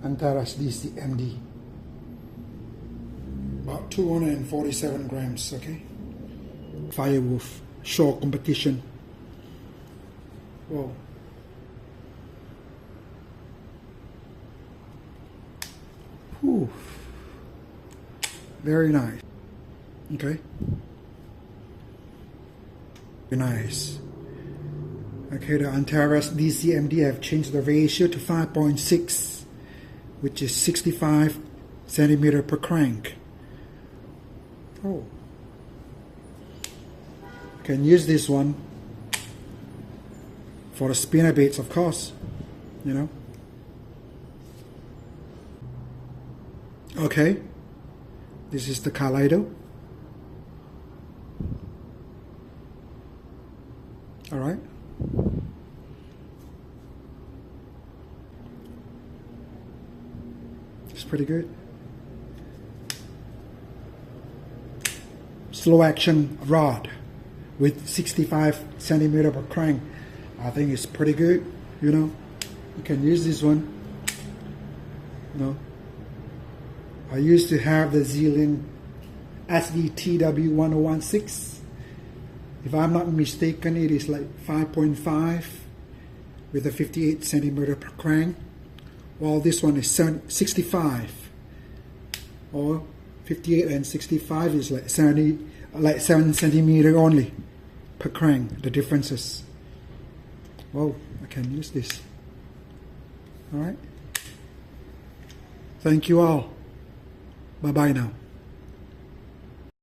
Antares DC MD. About 247 grams, okay? Firewolf, shore competition. Whoa. Whew. Very nice. Okay. Very nice. Okay, the Antares DC MD have changed the ratio to 5.6, which is 65 centimeter per crank. Oh. Can use this one for the spinnerbaits, of course, you know. Okay, this is the Kaleido. All right. It's pretty good. Slow action rod with 65 centimeter per crank. I think it's pretty good, you know. You can use this one, you know. I used to have the Zealand SVTW1016. If I'm not mistaken, it is like 5.5 with a 58 centimeter per crank, while this one is 65, or 58 and 65 is like 7 centimeter only per crank. The differences. Well, I can use this. All right. Thank you all. Bye bye now.